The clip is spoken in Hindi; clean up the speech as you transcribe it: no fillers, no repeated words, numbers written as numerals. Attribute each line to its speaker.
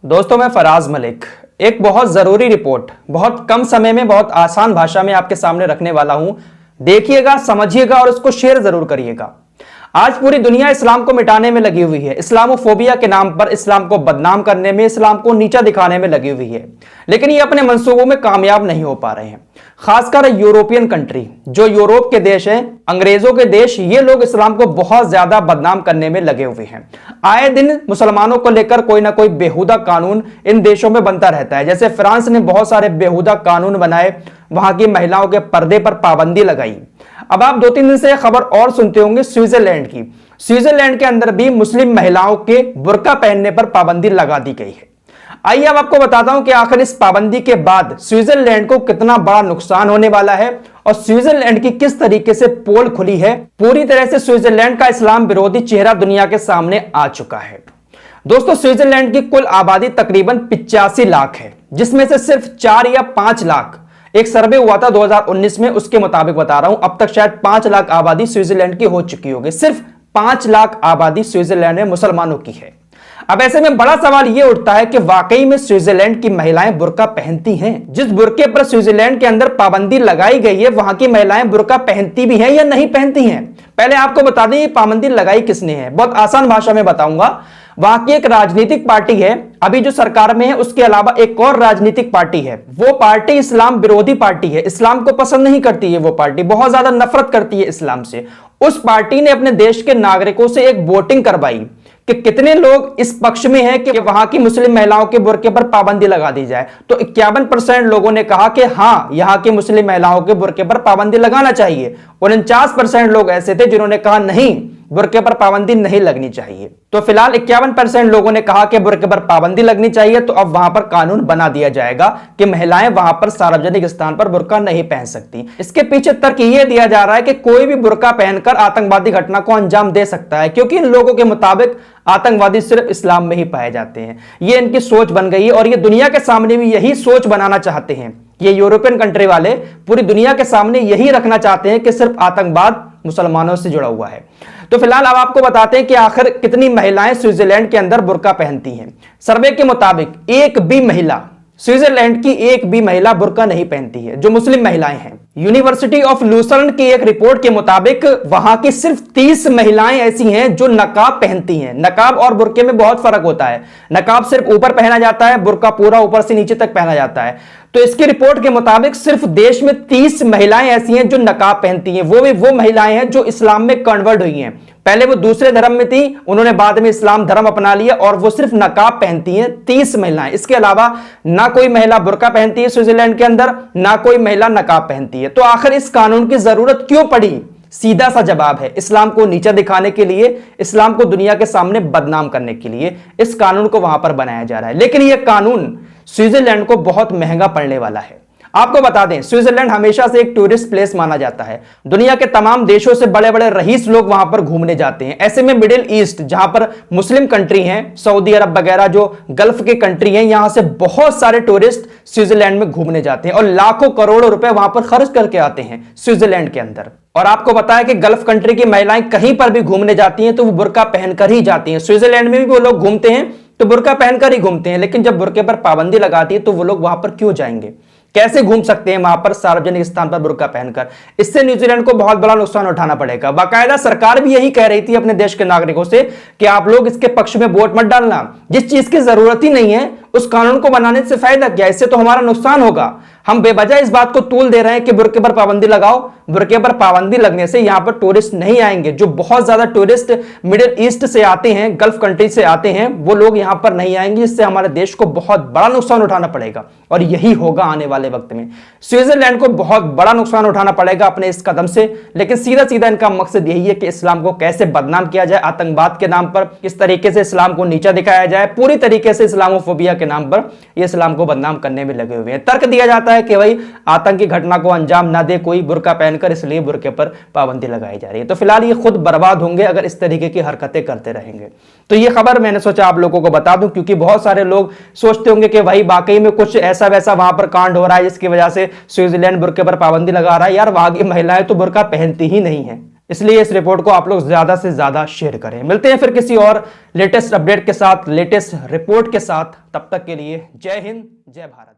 Speaker 1: दोस्तों, मैं फराज मलिक एक बहुत जरूरी रिपोर्ट बहुत कम समय में बहुत आसान भाषा में आपके सामने रखने वाला हूं। देखिएगा, समझिएगा और उसको शेयर जरूर करिएगा। आज पूरी दुनिया इस्लाम को मिटाने में लगी हुई है। इस्लामोफोबिया के नाम पर इस्लाम को बदनाम करने में, इस्लाम को नीचा दिखाने में लगी हुई है, लेकिन ये अपने मंसूबों में कामयाब नहीं हो पा रहे हैं। खासकर यूरोपियन कंट्री, जो यूरोप के देश हैं, अंग्रेजों के देश, ये लोग इस्लाम को बहुत ज्यादा बदनाम करने में लगे हुए हैं। आए दिन मुसलमानों को लेकर कोई ना कोई बेहुदा कानून इन देशों में बनता रहता है। जैसे फ्रांस ने बहुत सारे बेहुदा कानून बनाए, वहां की महिलाओं के पर्दे पर पाबंदी लगाई। अब आप 2-3 दिन से खबर और सुनते होंगे स्विट्जरलैंड की। स्विट्जरलैंड के अंदर भी मुस्लिम महिलाओं के बुर्का पहनने पर पाबंदी लगा दी गई है। आइए अब आपको बताता हूं कि आखिर इस पाबंदी के बाद स्विट्जरलैंड को कितना बड़ा नुकसान होने वाला है और स्विट्जरलैंड की किस तरीके से पोल खुली है। पूरी तरह से स्विट्जरलैंड का इस्लाम विरोधी चेहरा दुनिया के सामने आ चुका है। दोस्तों, स्विट्जरलैंड की कुल आबादी तकरीबन 85 लाख है, जिसमें से सिर्फ 4 या 5 लाख, एक सर्वे हुआ था 2019 में, उसके मुताबिक बता रहा हूं, अब तक शायद 5 लाख आबादी स्विट्जरलैंड की हो चुकी होगी। सिर्फ 5 लाख आबादी स्विट्जरलैंड में मुसलमानों की है। अब ऐसे में बड़ा सवाल यह उठता है कि वाकई में स्विट्जरलैंड की महिलाएं बुर्का पहनती हैं? जिस बुर्के पर स्विट्जरलैंड के अंदर पाबंदी लगाई गई है, वहां की महिलाएं बुर्का पहनती भी हैं या नहीं पहनती हैं? पहले आपको बता दें, ये पाबंदी लगाई किसने है। बहुत आसान भाषा में बताऊंगा। वहां की एक राजनीतिक पार्टी है, अभी जो सरकार में है, उसके अलावा एक और राजनीतिक पार्टी है। वो पार्टी इस्लाम विरोधी पार्टी है, इस्लाम को पसंद नहीं करती है। वो पार्टी बहुत ज्यादा नफरत करती है इस्लाम से। उस पार्टी ने अपने देश के नागरिकों से एक वोटिंग करवाई कि कितने लोग इस पक्ष में हैं कि वहां की मुस्लिम महिलाओं के बुर्के पर पाबंदी लगा दी जाए। तो 51% लोगों ने कहा कि हां, यहां की मुस्लिम महिलाओं के बुर्के पर पाबंदी लगाना चाहिए। 49% लोग ऐसे थे जिन्होंने कहा नहीं, बुर्के पर पाबंदी नहीं लगनी चाहिए। तो फिलहाल 51% लोगों ने कहा कि बुर्के पर पाबंदी लगनी चाहिए। तो अब वहां पर कानून बना दिया जाएगा कि महिलाएं वहां पर सार्वजनिक स्थान पर बुर्का नहीं पहन सकती। इसके पीछे तर्क यह दिया जा रहा है कि कोई भी बुर्का पहनकर आतंकवादी घटना को अंजाम दे सकता है, क्योंकि इन लोगों के मुताबिक आतंकवादी सिर्फ इस्लाम में ही पाए जाते हैं। ये इनकी सोच बन गई है और ये दुनिया के सामने भी यही सोच बनाना चाहते हैं। ये यूरोपियन कंट्री वाले पूरी दुनिया के सामने यही रखना चाहते हैं कि सिर्फ आतंकवाद मुसलमानों से जुड़ा हुआ है। तो फिलहाल अब आपको बताते हैं कि आखिर कितनी महिलाएं स्विट्जरलैंड के अंदर बुर्का पहनती हैं। सर्वे के मुताबिक एक भी महिला, स्विट्जरलैंड की एक भी महिला बुर्का नहीं पहनती है, जो मुस्लिम महिलाएं हैं। यूनिवर्सिटी ऑफ लूसर्न की एक रिपोर्ट के मुताबिक वहां की सिर्फ 30 महिलाएं ऐसी हैं जो नकाब पहनती हैं। नकाब और बुर्के में बहुत फर्क होता है। नकाब सिर्फ ऊपर पहना जाता है, बुर्का पूरा ऊपर से नीचे तक पहना जाता है। तो इसकी रिपोर्ट के मुताबिक सिर्फ देश में 30 महिलाएं ऐसी हैं जो नकाब पहनती हैं। वो भी वो महिलाएं हैं जो इस्लाम में कन्वर्ट हुई हैं। पहले वो दूसरे धर्म में थी, उन्होंने बाद में इस्लाम धर्म अपना लिया और वो सिर्फ नकाब पहनती हैं, 30 महिलाएं। इसके अलावा ना कोई महिला बुर्का पहनती है स्विट्जरलैंड के अंदर, ना कोई महिला नकाब पहनती है। तो आखिर इस कानून की जरूरत क्यों पड़ी? सीधा सा जवाब है, इस्लाम को नीचा दिखाने के लिए, इस्लाम को दुनिया के सामने बदनाम करने के लिए इस कानून को वहां पर बनाया जा रहा है। लेकिन यह कानून स्विट्जरलैंड को बहुत महंगा पड़ने वाला है। आपको बता दें, स्विट्जरलैंड हमेशा से एक टूरिस्ट प्लेस माना जाता है। दुनिया के तमाम देशों से बड़े बड़े रईस लोग वहां पर घूमने जाते हैं। ऐसे में मिडिल ईस्ट, जहां पर मुस्लिम कंट्री हैं, सऊदी अरब वगैरह जो गल्फ की कंट्री हैं, यहां से बहुत सारे टूरिस्ट स्विट्जरलैंड में घूमने जाते हैं और लाखों करोड़ों रुपए वहां पर खर्च करके आते हैं स्विट्जरलैंड के अंदर। और आपको पता है कि गल्फ कंट्री की महिलाएं कहीं पर भी घूमने जाती हैं तो वो बुर्का पहनकर ही जाती हैं। स्विट्जरलैंड में भी वो लोग घूमते हैं तो बुर्का पहनकर ही घूमते हैं, लेकिन जब बुर्के पर पाबंदी लगाती है तो वो लोग वहां पर क्यों जाएंगे? कैसे घूम सकते हैं वहां पर सार्वजनिक स्थान पर बुर्का पहनकर? इससे न्यूजीलैंड को बहुत बड़ा नुकसान उठाना पड़ेगा। बाकायदा सरकार भी यही कह रही थी अपने देश के नागरिकों से कि आप लोग इसके पक्ष में वोट मत डालना। जिस चीज की जरूरत ही नहीं है उस कानून को बनाने से फायदा क्या? इससे तो हमारा नुकसान होगा। हम बेवजह इस बात को तूल दे रहे हैं कि बुर्के पर पाबंदी लगाओ। बुर्के पर पाबंदी लगने से यहां पर टूरिस्ट नहीं आएंगे। जो बहुत ज्यादा टूरिस्ट मिडिल ईस्ट से आते हैं, गल्फ कंट्री से आते हैं, वो लोग यहां पर नहीं आएंगे। इससे हमारे देश को बहुत बड़ा नुकसान उठाना पड़ेगा और यही होगा आने वाले वक्त में। स्विट्जरलैंड को बहुत बड़ा नुकसान उठाना पड़ेगा अपने इस कदम से। लेकिन सीधा सीधा इनका मकसद यही है कि इस्लाम को कैसे बदनाम किया जाए, आतंकवाद के नाम पर किस तरीके से इस्लाम को नीचा दिखाया जाए। पूरी तरीके से इस्लामोफोबिया के नाम पर ये इस्लाम को बदनाम करने में लगे हुए हैं। तर्क दिया जाता है कि भाई आतंकी घटना को अंजाम ना दे कोई बुर्का पहनकर, इसलिए बुर्के पर पाबंदी लगाई जा रही है। तो फिलहाल ये खुद बर्बाद होंगे अगर इस तरीके की हरकतें करते रहेंगे। तो ये खबर मैंने सोचा आप लोगों को बता दूं, क्योंकि बहुत सारे लोग सोचते होंगे कि भाई वाकई में कुछ ऐसा वैसा वहां पर कांड हो रहा है जिसकी वजह से स्विट्जरलैंड बुर्के पर पाबंदी लगा रहा है। यार, वहां की महिलाएं तो बुर्का पहनती ही नहीं है। इसलिए इस रिपोर्ट को आप लोग ज्यादा से ज्यादा शेयर करें। मिलते हैं फिर किसी और लेटेस्ट अपडेट के साथ, लेटेस्ट रिपोर्ट के साथ। तब तक के लिए जय हिंद, जय भारत।